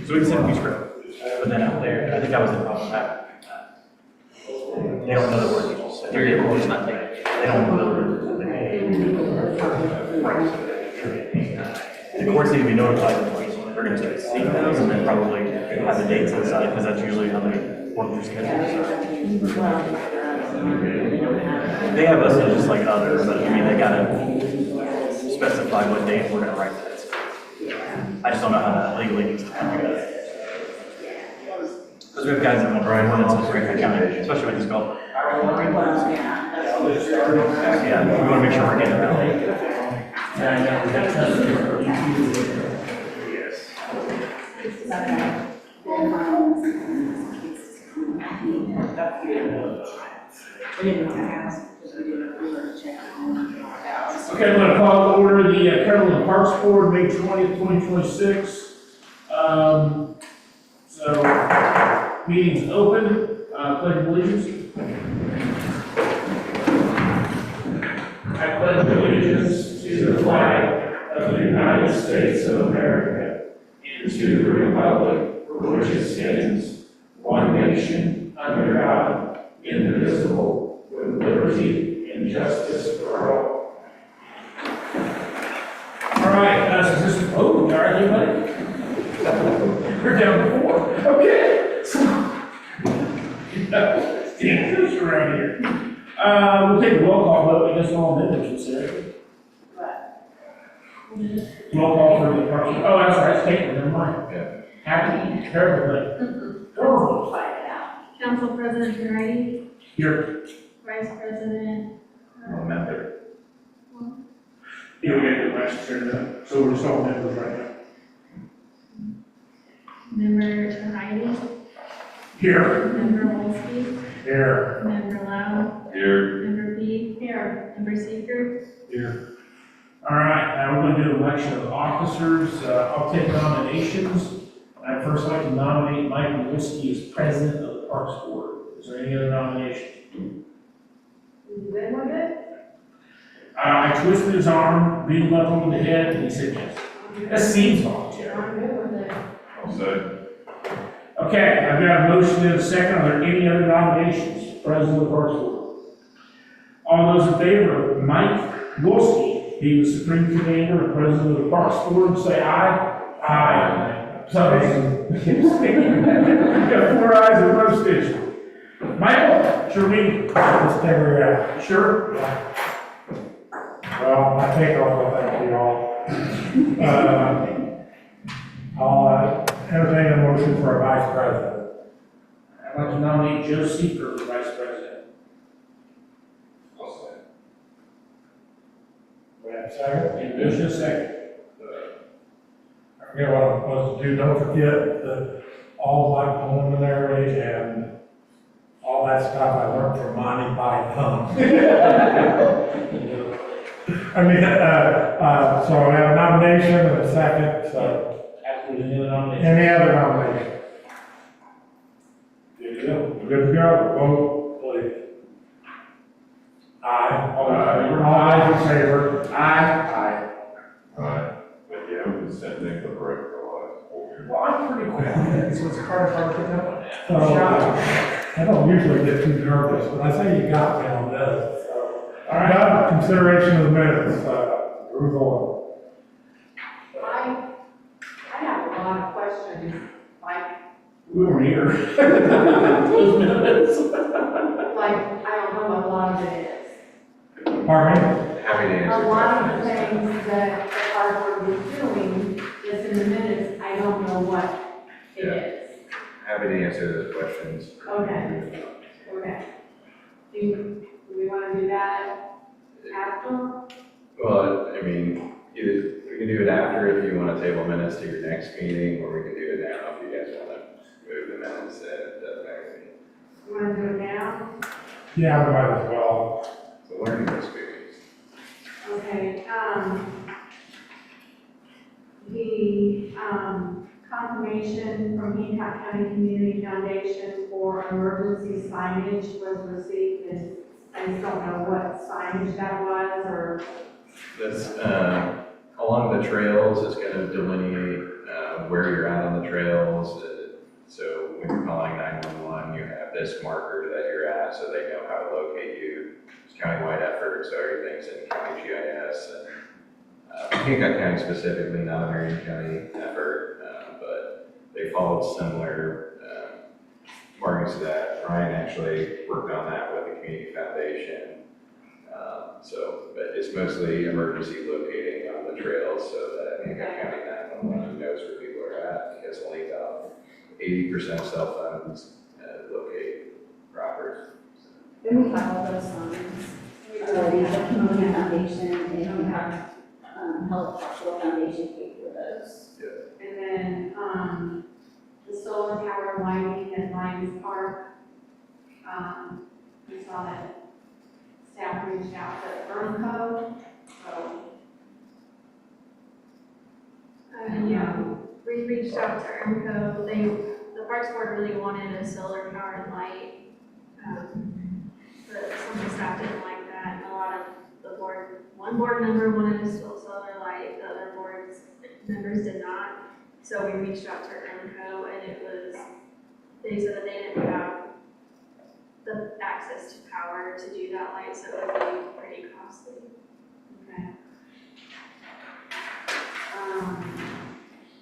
So we can send a script, but then out there, I think that was the problem that they don't know the word people say. They're able to not take it. They don't know the word. Right. The courts need to be notified of those. They're going to start seeing those and then probably have the dates inside because that's usually how they work their schedules. They have us as just like others, but I mean, they gotta specify what date we're gonna write this. I just don't know how that legally needs to happen. Because we have guys that want to write ordinances for every county, especially with these golf. Yeah, we want to make sure we're getting it out. Okay, I'm gonna call to order the Cumberland Parks Board, May 20th, 2026. So, meeting's open, pledge of allegiance. I pledge allegiance to the flag of the United States of America and to the republic for which it stands, one nation, under God, indivisible, with liberty and justice for all. All right, so this, oh, all right, anybody? We're down to 4. Okay. Dangerous around here. We'll take a roll call vote, I guess all minutes, Sarah. Roll call for the party. Oh, that's right, it's taken, never mind. Yeah. Happy, terrible, terrible. Council President Grady, Here. Vice President, Member. Yeah, we gotta get last turn, so we're just all members right now. Member Heidi, Here. Member Wolski, Here. Member Lau, Here. Member P. Here. Member Seeker. Here. All right, now we're gonna do election of officers. I'll take nominations. I'd first like to nominate Mike Lewinsky as president of the Parks Board. Is there any other nominations? You good with it? I twisted his arm, beat him up over the head, and he said yes. That seems voluntary. I'm good with it. I'll say. Okay, I've got a motion and a second. Are there any other nominations? President of the Parks Board. All those in favor of Mike Lewinsky being the Supreme Commander and President of the Parks Board, say aye. Aye. Sorry. Got 4 ayes and 1 abstention. Michael, sure we, let's take her out. Sure? Well, I take off, thank you all. I'll entertain a motion for a vice president. I'd like to nominate Joe Seeker for Vice President. I'll say. We have a second? And there's a second. I forget what I'm supposed to do, don't forget that all my preliminary and all that stuff I learned from Monty Python. I mean, so we have a nomination and a second, so Absolutely, any other nomination? any other nomination? Good to go. Good to go, vote, please. Aye. All in favor? All ayes in favor? Aye. Alright. But yeah, we can send Nick the break for a while. Well, I'm pretty quick, so it's hard to pick up. I don't usually get too nervous, but I say you got me on this. All right. Now, consideration of the minutes, Ruth Owen. I have a lot of questions, like, We were here. Those minutes. I don't know what a lot of it is. Pardon me? Happy to answer A lot of the questions. things that the park board is doing is in the minutes, I don't know what it is. Happy to answer those questions. Okay. Okay. Do we want to do that after? Well, I mean, either, we can do it after if you want to table minutes to your next meeting, or we can do it now if you guys want to move the minutes at the next meeting. You want to do it now? Yeah, we might as well. It's a learning experience. Okay, the, confirmation from Hancock County Community Foundation for emergency signage was received, and I just don't know what signage that was, or, That's, along the trails, it's gonna delineate, where you're at on the trails. So when you're calling 911, you have this marker that you're at, so they know how to locate you. It's countywide effort, so everything's in county GIS. And Hancock County specifically, not a Marion County effort, but they followed similar markings to that. Ryan actually worked on that with the Community Foundation. But it's mostly emergency locating on the trails so that Hancock County 911 knows where people are at, because only about 80% of cell phones locate robbers. And we have all those signs. The Community Foundation, and we have, Health Hospital Foundation paid for those. And then, the solar tower lighting at Lions Park, we saw that staff reached out to Earnco, so. Yeah, we reached out to ERMCO, the Parks Board really wanted a solar powered light. But some of the staff didn't like that, and a lot of the board, one board member wanted a solar light, the other board members did not. So we reached out to ERMCO, and it was, they said that they didn't have the access to power to do that light, so it would be pretty costly. Okay.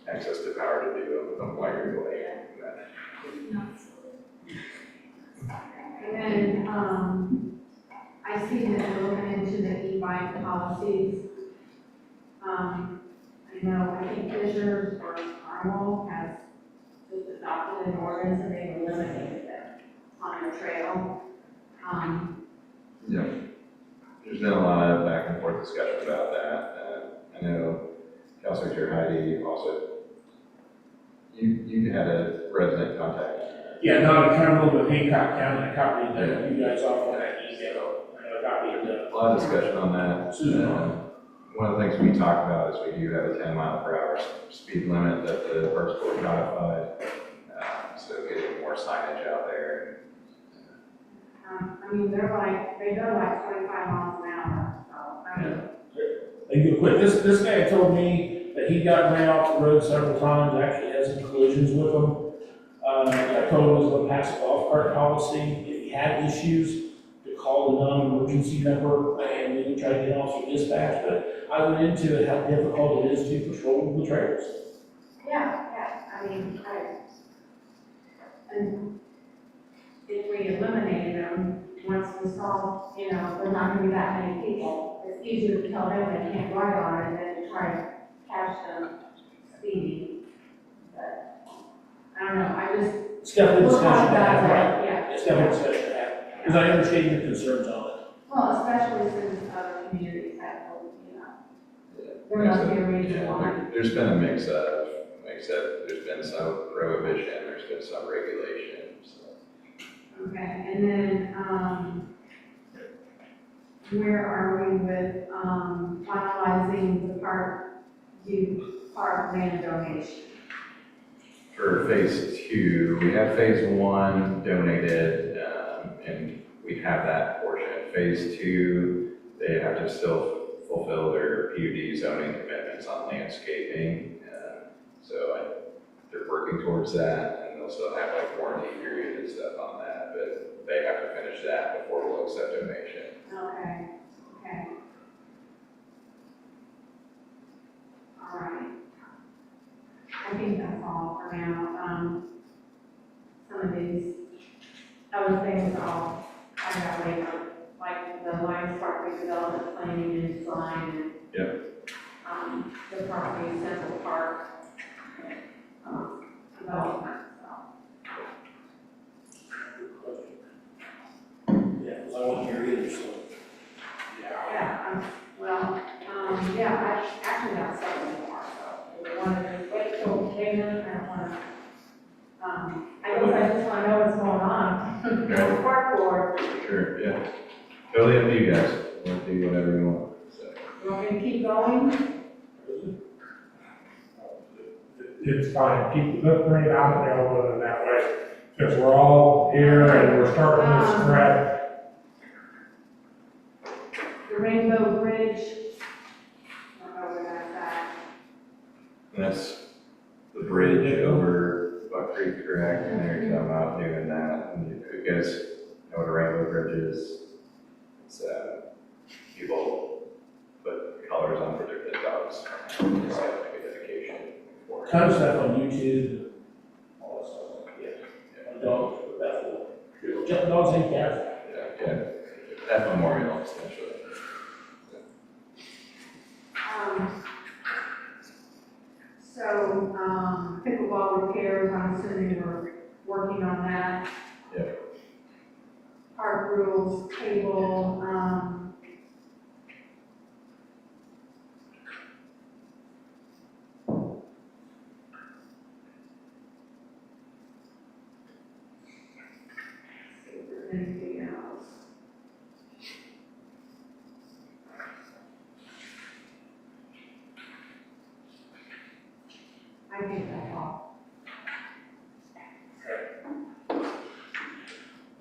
Access to power to do a wired delay. Not solar. And then, I see that we're looking into the e-bike policies. I know, I think Fisher or Carmel has just adopted an ordinance and they've eliminated it on their trail. There's been a lot of back and forth discussion about that. I know Councilor Chair Heidi also, you had a resident contact. Yeah, no, I'm trying to look with Hancock County, I copied you guys off on that email, I copied A lot of discussion on that. Susan. One of the things we talked about is we do have a 10-mile-per-hour speed limit that the Parks Board codified. So getting more signage out there. I mean, they go like 25 miles an hour, so, I mean, They go quick. This guy told me that he got ran off the road several times, actually had some collisions with them. I told him it was going to pass a golf cart policy, if he had issues, to call the non-emergency number, and we would try to get off the dispatch, but I went into it, how difficult it is to patrol the trails. yeah, I mean, and if we eliminated them, once we saw, there's not gonna be that many people, it's easier to tell them they can't ride on it than to try to catch them speeding. But, I don't know, I just, It's definitely a we'll talk discussion to about have, that, right? yeah. It's definitely a discussion to have, because I understand your concerns on it. Well, especially since other communities have, there must be a reason why. There's been a mix of, there's been some prohibition, there's been some regulation, so. Okay, and then, where are we with, finalizing the park land donation? For phase 2, we had phase 1 donated, and we have that portion. Phase 2, they have to still fulfill their PUD zoning commitments on landscaping. They're working towards that, and they'll still have like warranty period and stuff on that, but they have to finish that before we'll accept donation. Okay. All right. I think that's all for now. Some of these other things I'll find out later, like the Lions Park redevelopment planning and design and the property Central Park development, so. Yeah, because I wasn't here either, so. Yeah, I actually got several more, so we want to wait till Damon, I don't want to, I just want to know what's going on. Okay. The park board, Sure, yeah. Totally up to you guys. We'll do whatever you want, so. you want me to keep going? It's fine, bring it out there, I'll put it that way, because we're all here and we're starting this thread. The Rainbow Bridge, I don't know where that's at. And that's the bridge over Buck Creek, correct? And they're talking about doing that, and it goes, you know what a rainbow bridge is? It's, people put colors on for their pet dogs. It's like a dedication for it. Kind of stuff on YouTube, all that stuff, yeah. On dogs, but that's what, just dogs and cats. Yeah, that memorial essentially. So, pickleball repairs, I'm assuming we're working on that. Yeah. Park rules, table, see if there's anything else. I think that's all.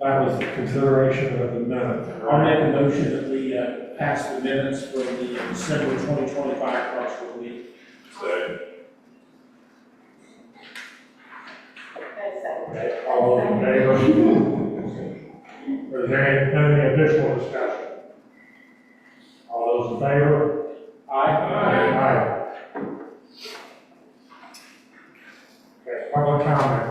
That was the consideration of the minutes. I'll make a motion that we pass the minutes for the December 2025 Parks Board meeting. So, Okay, all those in favor? Is there any additional discussion? All those in favor? Aye. Okay, public comment.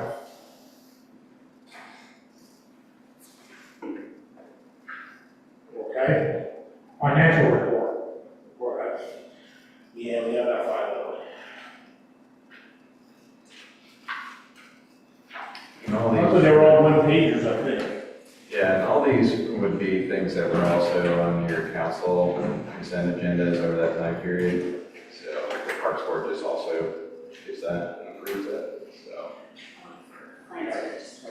Okay, financial report. Go ahead. Yeah, we have that file. and all Hopefully these, they were all one pagers, I think. yeah, and all these would be things that were also on your council consent agendas over that time period. So the Parks Board just also gets that and approves it, so. Claims register.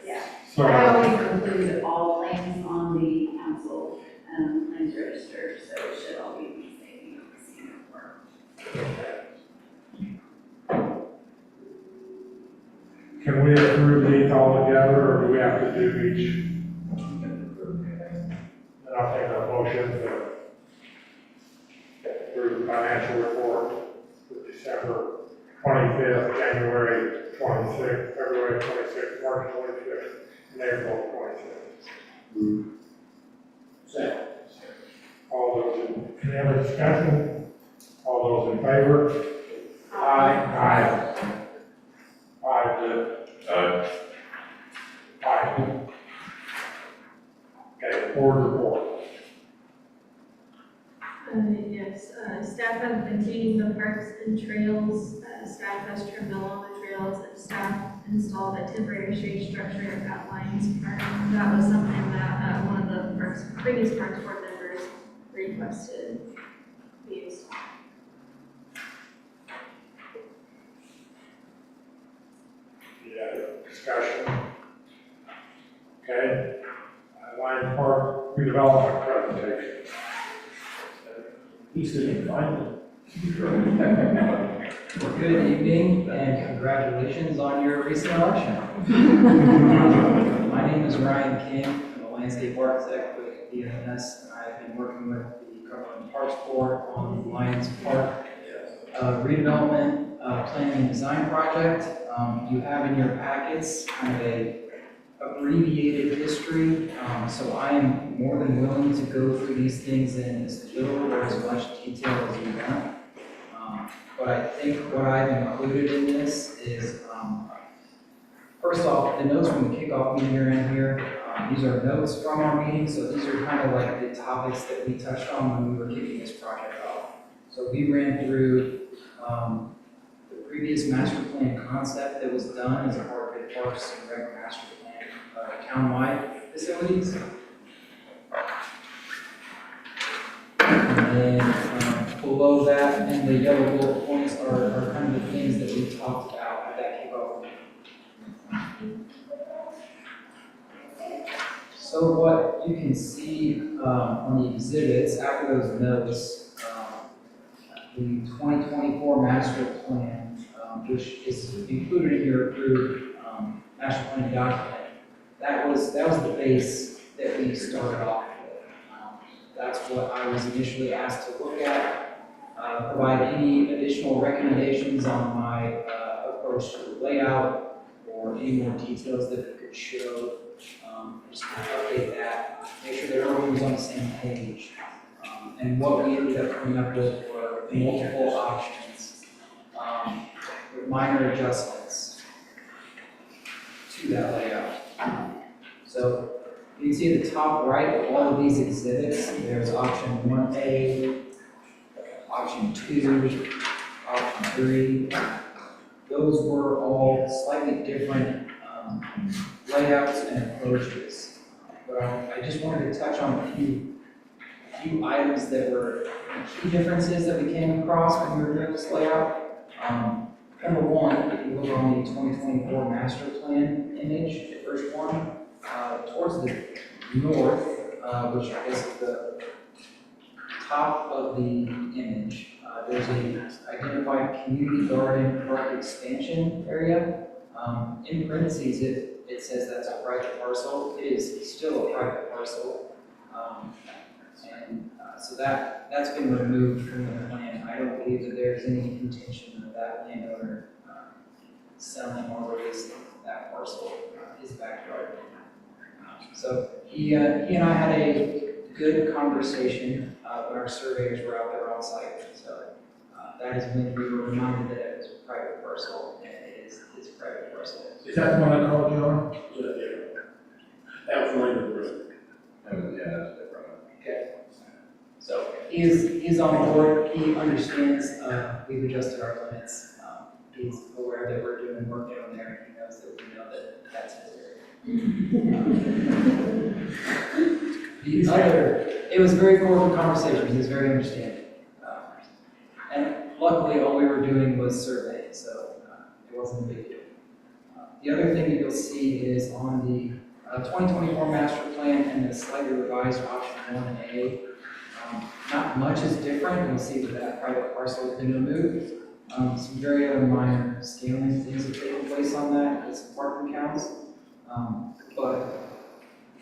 Yeah. So, I always include all claims on the council, claims register, so it should all be the same report. can we approve these all together, or do we have to do each? And I'll take a motion to approve the financial report for December 25th, January 26th, February 26th, March 25th, and April 26th. Second. All those in, any other discussion? All those in favor? Aye. Five to, five. Okay, board report. Yes, staff have been cleaning the parks and trails, staff has trimmed along the trails, and staff installed a temporary shade structure at Lions Park. That was something that, one of the previous Parks Board members requested be installed. Yeah, discussion. Okay, Lion Park redevelopment presentation. He's gonna find it. Good evening and congratulations on your recent election. My name is Ryan King. I'm a landscape architect with DNS, and I've been working with the Cumberland Parks Board on the Lions Park redevelopment planning and design project. You have in your packets kind of a abbreviated history, so I am more than willing to go through these things in as little or as much detail as you want. But I think what I've included in this is, first off, the notes from the kickoff meeting are in here. These are notes from our meeting, so these are kind of like the topics that we touched on when we were kicking this project off. So we ran through the previous master plan concept that was done as a part of the Parks and Rec master plan, townwide facilities. And then below that, in the yellow bullet points are kind of the things that we talked about at that kickoff meeting. So what you can see on the exhibits after those notes, the 2024 master plan, which is included in your approved master plan document, that was the base that we started off with. That's what I was initially asked to look at, provide any additional recommendations on my approach to the layout or any more details that we could show. Just kind of update that, make sure that everyone was on the same page. And what we ended up coming up with were multiple options with minor adjustments to that layout. So you can see at the top right of all of these exhibits, there's option 1A, option 2, option 3. Those were all slightly different layouts and approaches. But I just wanted to touch on a few items that were key differences that we came across when we were doing this layout. Number one, if you look on the 2024 master plan image, the first one, towards the north, which I guess is the top of the image, there's a identified community garden park expansion area. In parentheses, it says that's a private parcel. It is still a private parcel. So that's been removed from the plan. I don't believe that there's any intention of that landowner selling or releasing that parcel, his backyard. So he and I had a good conversation when our surveyors were out there on site. So that is when we were reminded that it was a private parcel, and it's a private parcel. Is that the one I called you on? That was later, Bruce. Yeah, that's different. Okay. So he is on board, he understands, we've adjusted our limits. He's aware that we're doing work down there, and he knows that we know that that's his area. It was very cordial conversation, he was very understanding. And luckily, all we were doing was surveying, so it wasn't a big deal. The other thing that you'll see is on the 2024 master plan and the slightly revised option 1A, not much is different. You'll see that private parcel has been removed. Some very other minor scaling things have taken place on that, with some parking counts. But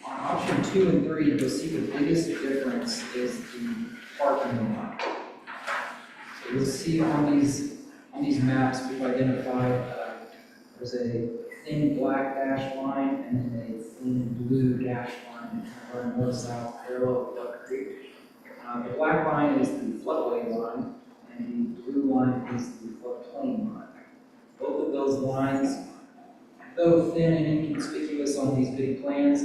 on option 2 and 3, you'll see the biggest difference is the parking lot. So you'll see on these maps, we've identified there's a thin black dash line and then a thin blue dash line that are north-south parallel with Duck Creek. The black line is the floodway line, and the blue line is the floodplain line. Both of those lines, though thin and inconspicuous on these big plans,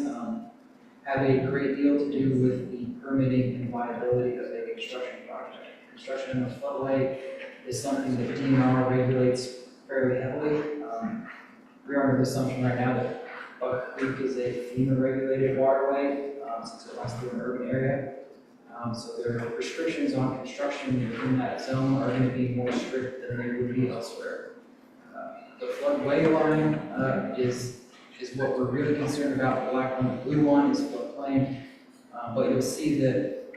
have a great deal to do with the permitting and viability of a construction project. Construction in the floodway is something that DNR regulates fairly heavily. We're under the assumption right now that Buck Creek is a FEMA-regulated waterway, since it runs through an urban area. So their restrictions on construction within that zone are going to be more strict than they would be elsewhere. The floodway line is what we're really concerned about. The black one, the blue one is floodplain. But you'll see that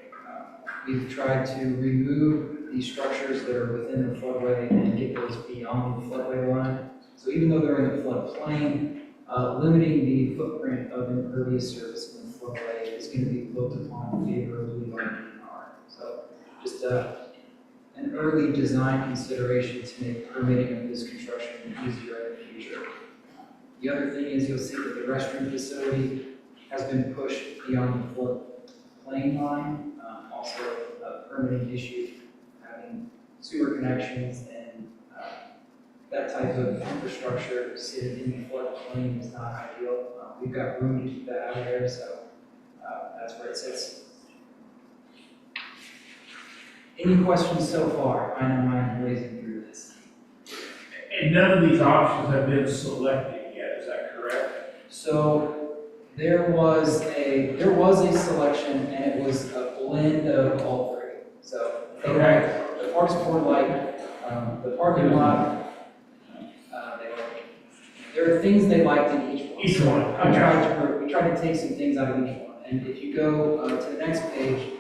we've tried to remove these structures that are within the floodway and get those beyond the floodway line. So even though they're in the floodplain, limiting the footprint of impervious surface in the floodway is going to be looked upon favorably by DNR. So just an early design consideration to make permitting of this construction easier in the future. The other thing is you'll see that the restroom facility has been pushed beyond the floodplain line. Also a permitting issue, having sewer connections and that type of infrastructure sitting in the floodplain is not ideal. We've got room to keep that out of there, so that's where it sits. Any questions so far? I know I'm blazing through this. And none of these options have been selected yet, is that correct? So there was a selection, and it was a blend of all three. So the Parks Board liked the parking lot. There are things they liked in each one. Each one, We tried to take some things out of each one. And if you go to the next page,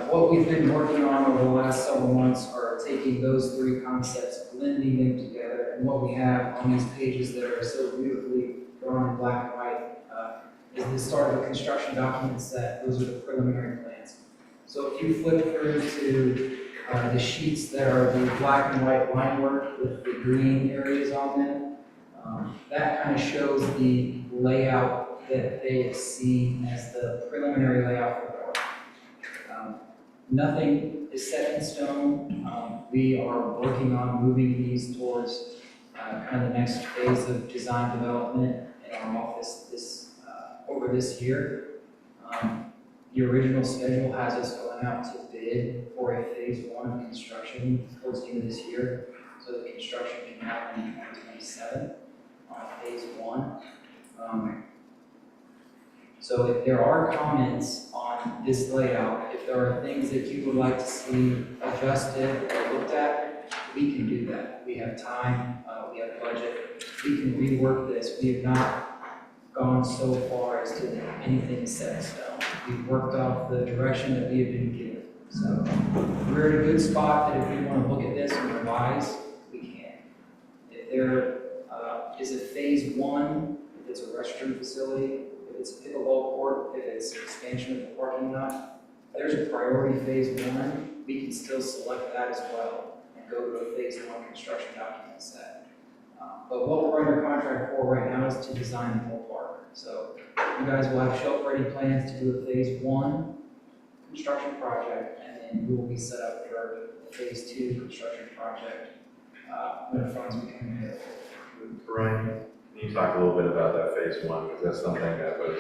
what we've been working on over the last several months are taking those three concepts, blending them together. And what we have on these pages that are so beautifully drawn in black and white is the start of a construction document set. Those are the preliminary plans. So if you flip through to The sheets that are the black and white line work with the green areas on them, that kind of shows the layout that they have seen as the preliminary layout for the park. Nothing is set in stone. We are working on moving these towards kind of the next phase of design development in our office over this year. The original schedule has us going out to bid for a phase 1 of construction towards the end of this year, so the construction can happen in 2027 on phase 1. So if there are comments on this layout, if there are things that you would like to see adjusted or looked at, we can do that. We have time, we have budget, we can rework this. We have not gone so far as to anything set in stone. We've worked off the direction that we have been given. So we're in a good spot that if we want to look at this and revise, we can. If there is a phase 1, if it's a restroom facility, if it's a pickleball court, if it's expansion of the parking lot, there's a priority phase 1, we can still select that as well and go to a phase 1 construction document set. But what we're under contract for right now is to design the whole park. So you guys will have shelf-ready plans to do a phase 1 construction project, and then we will be set up for a phase 2 construction project when the funds become available. Brian, can you talk a little bit about that phase 1, because that's something that was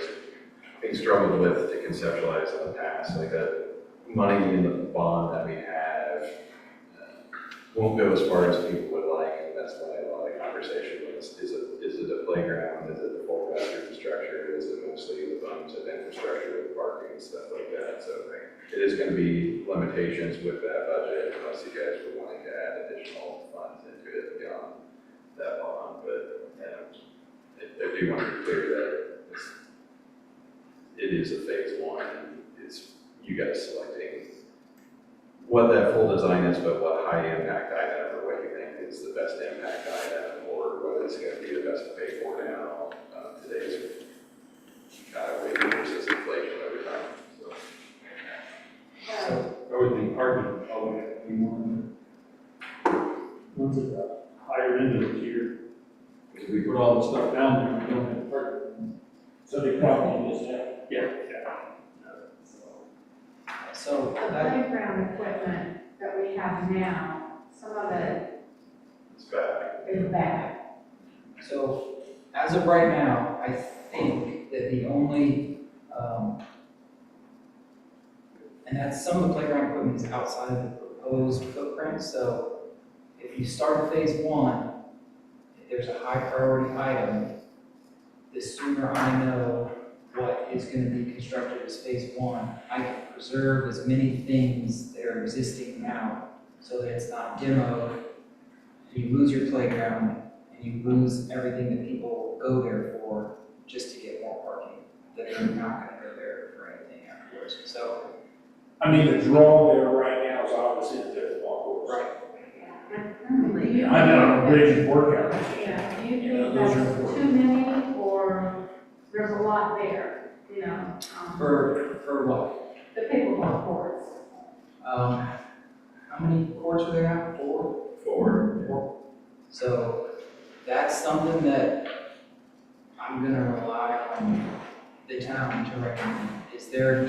being struggled with to conceptualize in the past, like that money in the bond that we have won't go as far as people would like, and that's why a lot of conversation was, is it a playground, is it the full restroom structure, is it mostly the funds of infrastructure with parking and stuff like that, so it is going to be limitations with that budget, unless you guys were wanting to add additional funds into it beyond that bond, but I do want to be clear that it is a phase 1, and it's you guys selecting what that full design is, but what high impact item or what you think is the best impact item, or whether it's going to be the best to pay for now. Today's kind of rate versus inflation over time. So. I would think parking probably have to be one. One's at the higher end of the tier. Because we put all the stuff down there, we don't have parking. So they probably just have. Yeah. So The playground equipment that we have now, some of it It's bad. is bad. So, as of right now, I think that the only, and that's some of the playground equipment is outside of the proposed footprint, so if you start phase 1, if there's a high priority item, the sooner I know what is going to be constructed as phase 1, I can preserve as many things that are existing now, so that it's not demoed, you lose your playground, and you lose everything that people go there for just to get more parking, that they're not gonna go there for anything afterwards. So, I mean, the draw there right now is obviously the pickleball course. right, I know, bridge workout. Yeah, do you Yeah, think those are that's important. too many, or there's a lot there, you know? for what? The pickleball courts. How many courts are there now? 4? 4. So, that's something that I'm gonna rely on the town to recommend. Is there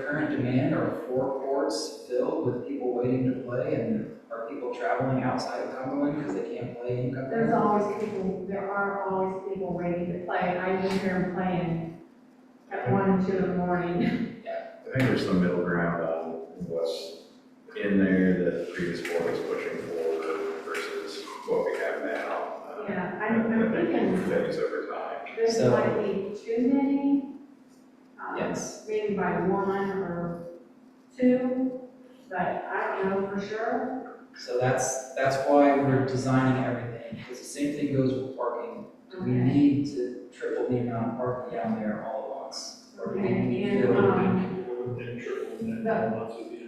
current demand? Are 4 courts filled with people waiting to play, and are people traveling outside of Cumberland because they can't play in Cumberland? There are always people waiting to play. I just hear them playing at 1 and 2 in the morning. I think there's some middle ground on what's in there that the previous board was pushing for versus what we have now. Yeah, I'm thinking Phase over time. this So- might be too many. Yes. Maybe by 1 or 2, but I don't know for sure. So that's why we're designing everything, because the same thing goes with parking. Do we need to triple the amount of parking down there all at once? Or do we need to And,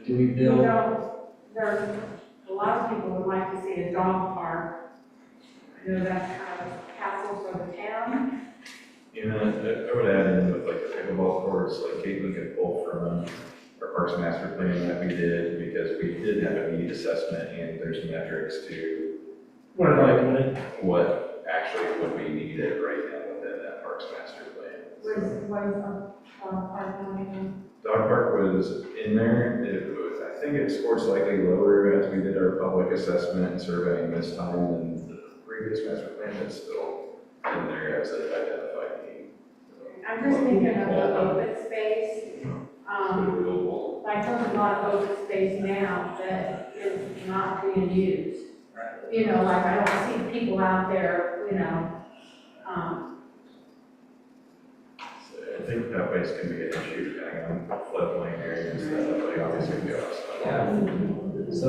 do we you build? know, there's a lot of people would like to see a dog park. You know, that's kind of hassle for the town. You know, I would add in with like the pickleball courts, like Caitlin could pull from our Parks Master Plan that we did, because we did have a need assessment and there's metrics to What did I do? what actually would be needed right now within that Parks Master Plan. What is our plan? Dog park was in there, it was, I think it scored slightly lower as we did our public assessment and surveying this time than the previous master plan, but still in there as an identified need. I'm just thinking of the open space, like there's a lot of open space now that is not being used. You know, like I don't see people out there, you know, So I think that waste can be an issue depending on floodplain area and stuff, like obviously we also. Yeah. So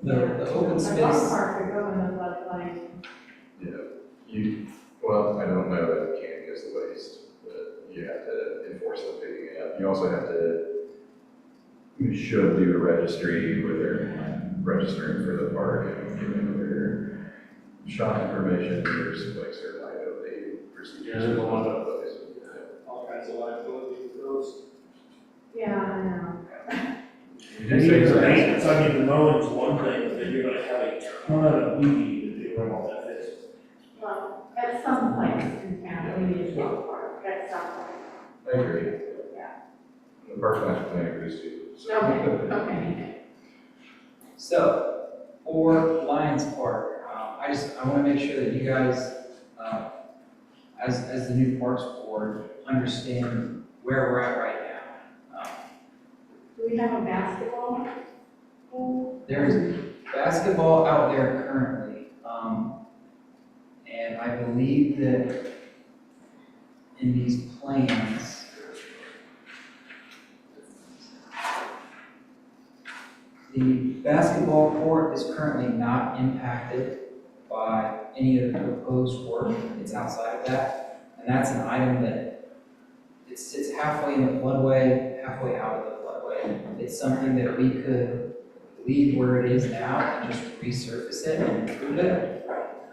the open a dog space, park could go in the floodplain. Well, I don't know that it can because the waste, but you have to enforce the picking it up. You also have to, you should do a registry where they're registering for the park and giving their shop information, there's like certain liability procedures. Yeah, there's a lot of those. All kinds of liability with those. Yeah, I know. You do say so. Maintenance, I mean, the mowing's one thing, but then you're gonna have a ton of weed to do all that is. Well, at some place in town, we need a dog park, at some point. I agree. Yeah. The Parks Master Plan agrees too. So- Okay. so for Lions Park, I want to make sure that you guys, as the new Parks Board, understand where we're at right now. Do we have a basketball pool? There's basketball out there currently, and I believe that in these plans, the basketball court is currently not impacted by any of the proposed work. It's outside of that, and that's an item that it sits halfway in the floodway, halfway out of the floodway. It's something that we could leave where it is now and just resurface it and improve it,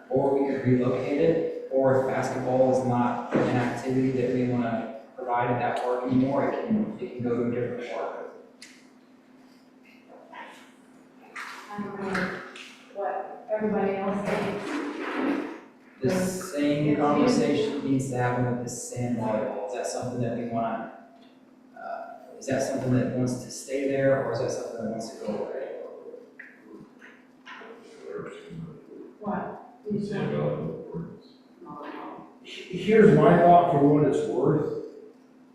or we could relocate it, or if basketball is not an activity that we want to provide at that park anymore, it can go to a different park. I don't know what everybody else thinks. The same conversation needs to happen with the sand volleyball. Is that something that we want to, is that something that wants to stay there, or is that something that wants to go away? What? You said? Here's my thought for what it's worth,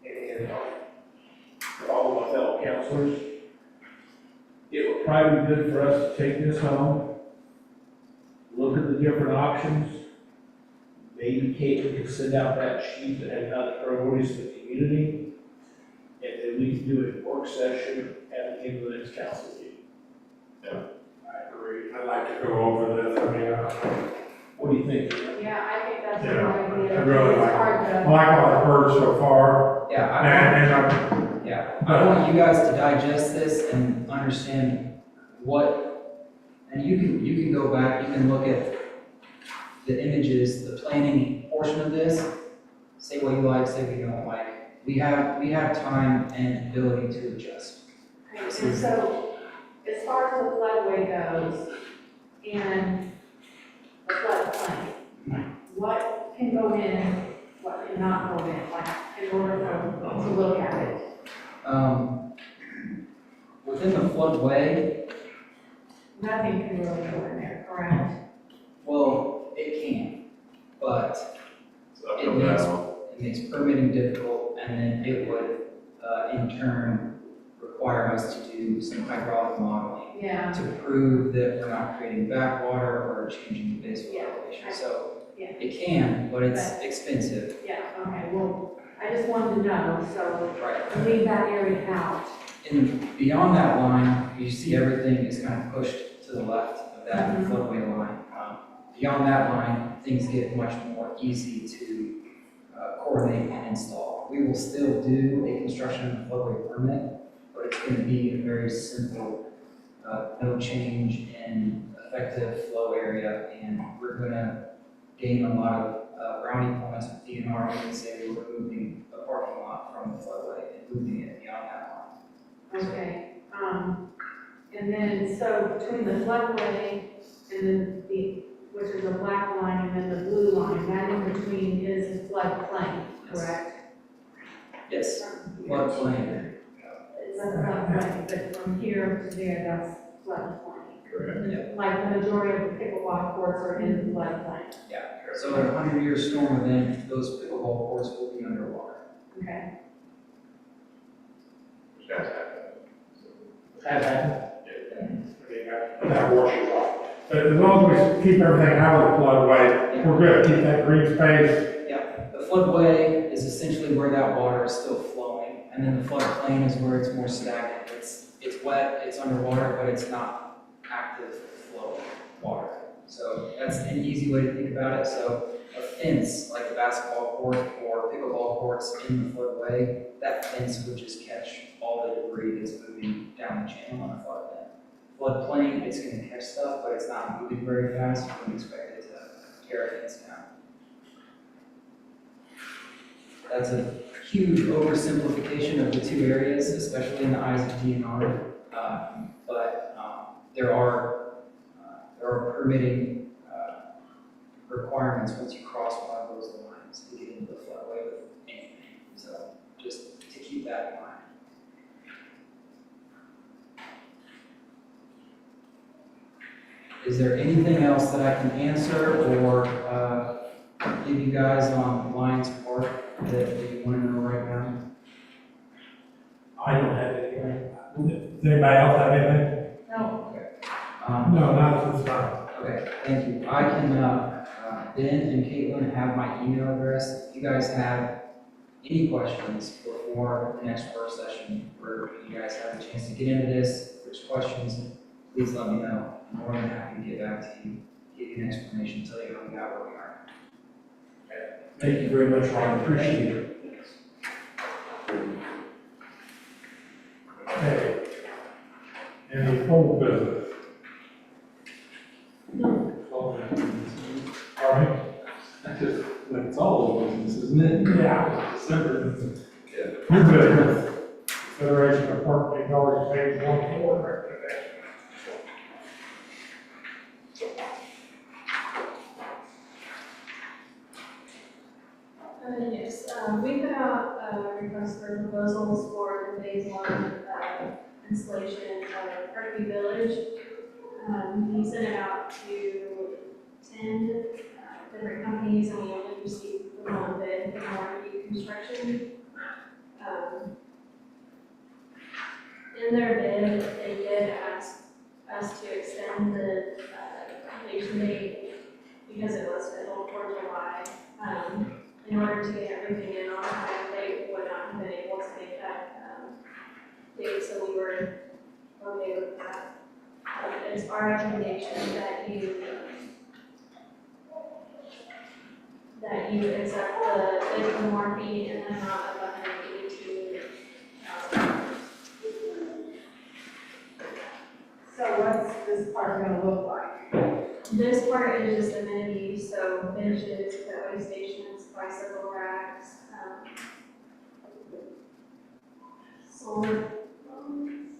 and for all of my fellow counselors. It would probably be good for us to take this home, look at the different options. Maybe Kate can send out that sheet that has other priorities for the community, and then we can do a work session at the end of the next council meeting. I agree. I'd like to go over this. I mean, What do you think? Yeah, I think that's a Yeah, good idea. I really like It's hard I to. like what I've heard so far, Yeah, and I want you guys to digest this and understand what, and you can go back, you can look at the images, the planning portion of this, say what you like, say what you don't like. We have time and ability to adjust. And so, as far as the floodway goes, and the floodplain, what can go in, what cannot go in, like, in order to look at it? Within the floodway, Nothing can really go in there, correct? well, it can, but It's up it to makes, now. it makes permitting difficult, and then it would, in turn, require us to do some hydraulic modeling Yeah, to prove that we're not creating backwater or changing the base Yeah. elevation. So Yeah. it can, but it's expensive. yeah, okay, well, I just wanted to know, so Right. leave that area out. And beyond that line, you see everything is kind of pushed to the left of that Mhm. floodway line. Beyond that line, things get much more easy to coordinate and install. We will still do a construction and floodway permit, but it's going to be a very simple, no change in effective flow area, and we're going to gain a lot of brownie points with DNR when we say we're removing a parking lot from the floodway and moving it beyond that Okay, and then, so between the floodway and then which is the black line and then the blue line, that in between is the floodplain, correct? Yes, floodplain. That's floodplain, but from here to there, that's floodplain. Correct. Like the majority of the pickleball courts are in the floodplain. So in a 100-year storm event, those pickleball courts will be underwater. Okay. Which does happen. Has happened. That washes off. But as long as we keep everything out of the floodway, we're good, keep that green space. The floodway is essentially where that water is still flowing, and then the floodplain is where it's more stagnant. It's wet, it's underwater, but it's not active flow water. So that's an easy way to think about it. So a fence, like the basketball court or pickleball courts in the floodway, that fence would just catch all the debris that's moving down the channel on a flood event. Floodplain, it's gonna catch stuff, but it's not moving very fast. You wouldn't expect it to tear a fence down. That's a huge oversimplification of the two areas, especially in the eyes of DNR. But there are permitting requirements once you cross one of those lines to get into the floodway with anything. So just to keep that in mind. Is there anything else that I can answer or give you guys on Lions Park that you want to know right now? I don't have anything. Does anybody else have anything? No. No, not at this time. Okay, thank you. I can, Ben and Caitlin have my email address. If you guys have any questions before the next work session, where you guys have a chance to get into this, if there's questions, please let me know. I'm more than happy to get back to you, give you an explanation, tell you how we got where we are. Thank you very much, Ron, appreciate it. Okay. Any old business? Pardon? That's all of business, isn't it? Yeah. December. New business. Consideration of park technology phase 1 recommendation. Yes, we put out a request for proposals for the phase 1 installation of Parkview Village. We sent it out to 10 different companies, and we only received the one bid for Parkview Construction. In their bid, they did ask us to extend the completion date because it was scheduled for July. In order to get everything in on time, they would not have been able to make that date, so we were okay with that. It's our recommendation that you accept the bid from Morphe in the amount of $182,000. So what's this part gonna look like? This part is just amenities, so benches, way stations, bicycle racks,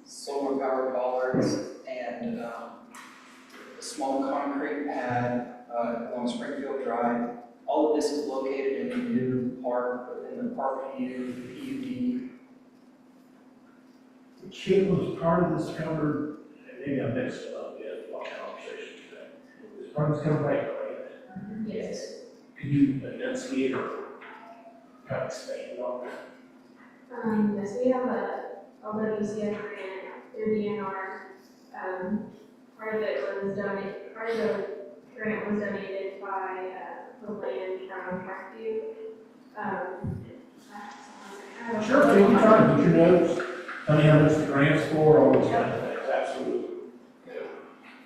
Solar powered bollards and a small concrete pad along Springfield Drive. All of this is located in the new park within the Parkview PUD. Chip was part of this covered, and maybe I mixed it up, we had a long conversation today. Was part of this covered by a grant? yes. Could you enunciate or kind of expand on that? Yes, we have a LWCF grant through DNR. Part of the grant was donated by the land from Parkview. Sure, take your time, get your notes, tell me how much the grant's for, all those kind of things, absolutely.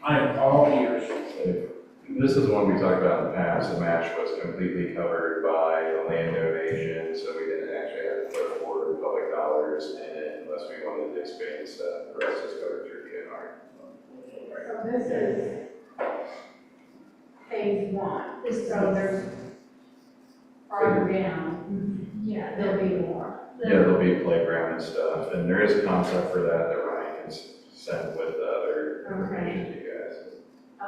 I am all ears. This is one we talked about in the past. The match was completely covered by the land donation, so we didn't actually have to put forward public dollars in it unless we wanted to expand stuff. The rest is covered through DNR. So this is phase 1, so there's farther down. Yeah, Yeah, there'll be more. Yeah, there'll be playground and stuff, and there is a concept for that Ryan can send with the other information to you guys.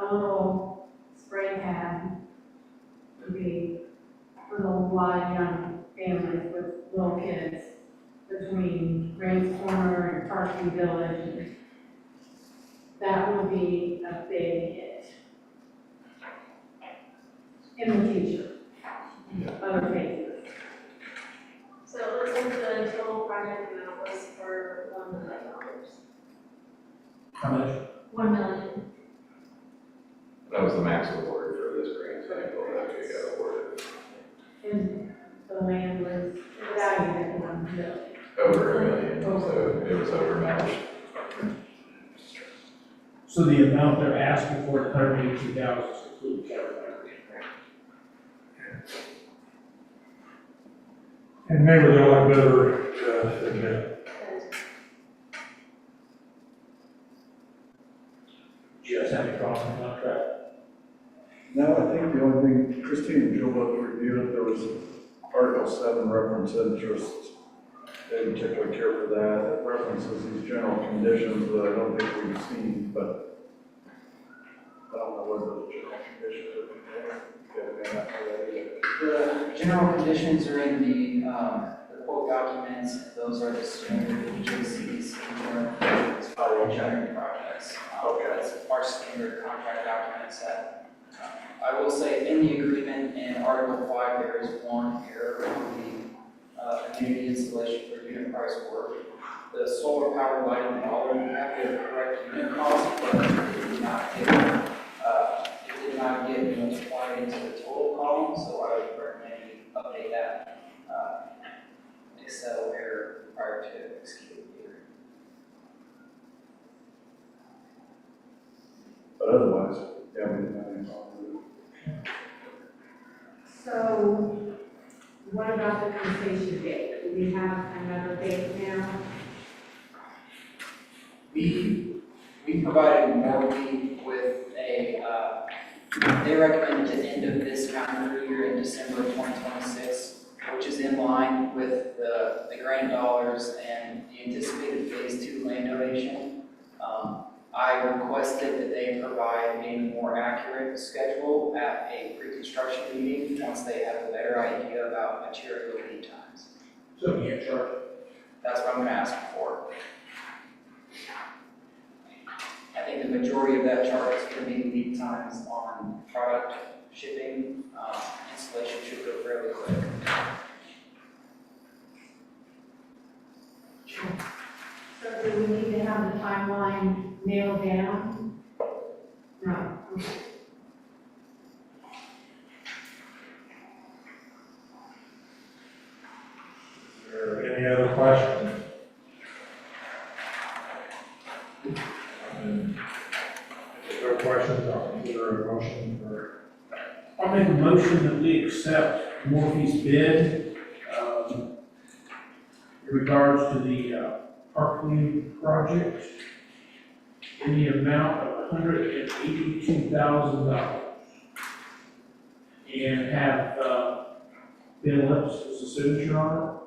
A little spray pad would be for the lot of young families with little kids between Graves Corner and Parkview Village. That would be a big hit in the future. Other phases. So let's look at the total project amount was for $1 million. How much? 1 million. That was the max award for this grant cycle that we got awarded. And the land was valued at $1 million. Over $1 million, so it was overmatched. So the amount they're asking for, the $182,000, includes everything. And they were the only bidder to submit. Do you guys have any thoughts on the contract? No, I think the only thing, Christine and Jill both reviewed it, there was Article 7 reference interest. They didn't particularly care for that. It references these general conditions that I don't think we've seen, but I don't know what those general conditions are. The general conditions are in the quote documents. Those are the standard EJCs, as far as engineering projects. That's our standard contract documents that, I will say, in the agreement in Article 5, there is one error on the community installation for unit price work. The solar power lighting model, we have the correct unit cost, but it did not get multiplied into the total column, so I would recommend you update that Excel error prior to executing the agreement. But otherwise, yeah, we didn't have any problem with it. So what about the completion date? Do we have another date now? We provided Morley with they recommended the end of this calendar year in December of 2026, which is in line with the grant dollars and the anticipated phase 2 land donation. I requested that they provide a more accurate schedule at a pre-construction meeting once they have a better idea about material lead times. So you can't charge. That's what I'm gonna ask for. I think the majority of that chart is gonna be lead times on product shipping. Installation should go fairly quick. So do we need to have the timeline nailed down? No. Okay. Is there any other questions? If there are questions, I'll consider a motion for. I'll make a motion that we accept Morphe's bid, in regards to the Parkview project in the amount of $182,000. And have, Ben Lips as the signature on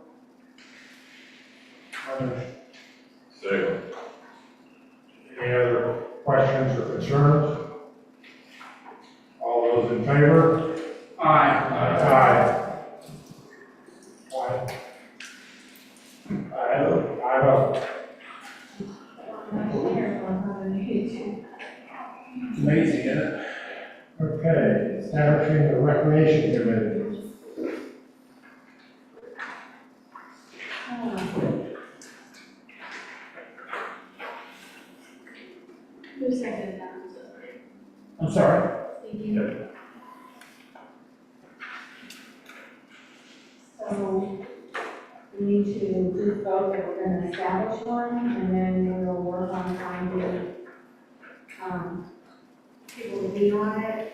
it. So, Any other questions or concerns? All those in favor? Aye. Aye. I vote. It's amazing, isn't it? Okay, establishing the recreation committee. Who seconded that? I'm sorry. Thank you. So we need to just vote that we're gonna establish one, and then we'll work on finding, people to be on it.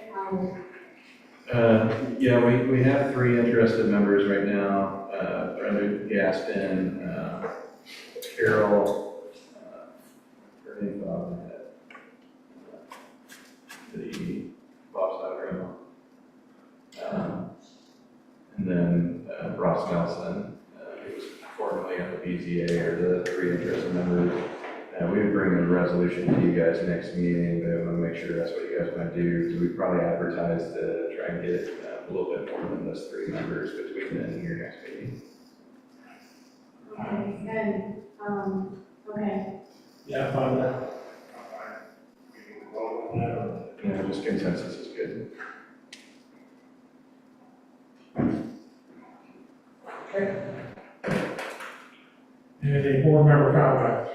yeah, we have 3 interested members right now, Brenda Gaspin, Carol, her name, the Bob Snyder, and then Ross Nelson. formally on the BZA or the three interested members. We would bring a resolution to you guys next meeting, but I want to make sure that's what you guys want to do. So we probably advertise to try and get a little bit more than those three members between then and your next meeting. Okay, and, okay, Yeah, fine with that. We can vote on that, or Just consensus is good. any board member comments?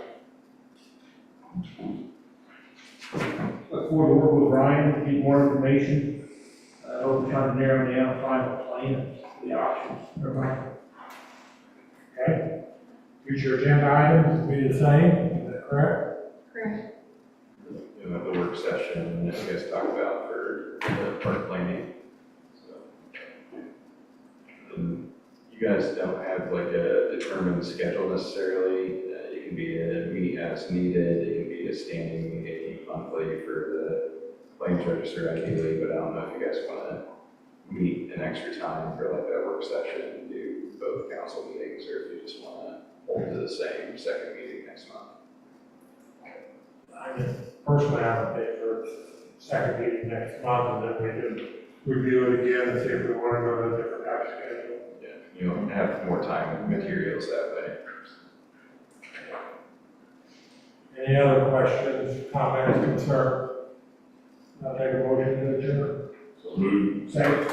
Look forward to working with Ryan, get more information. Hope we're trying to narrow down, find a plan, the options. Everybody? Okay. Future agenda items will be the same, is that correct? correct. You'll have the work session that you guys talk about for the park planning. So, you guys don't have like a determined schedule necessarily. It can be a meet as needed, it can be a standing meeting monthly for the claims register ideally, but I don't know if you guys want to meet an extra time for like that work session and do both council meetings, or if you just want to hold to the same second meeting next month. I mean, personally, I would think for second meeting next month, and then we can review it again and see if we want to go to a different type of schedule. Yeah, you'll have more time with materials that way. Any other questions, comments, concerns? I'll take a motion to adjourn. Second.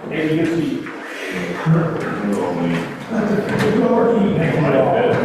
Maybe you see. Thank you all.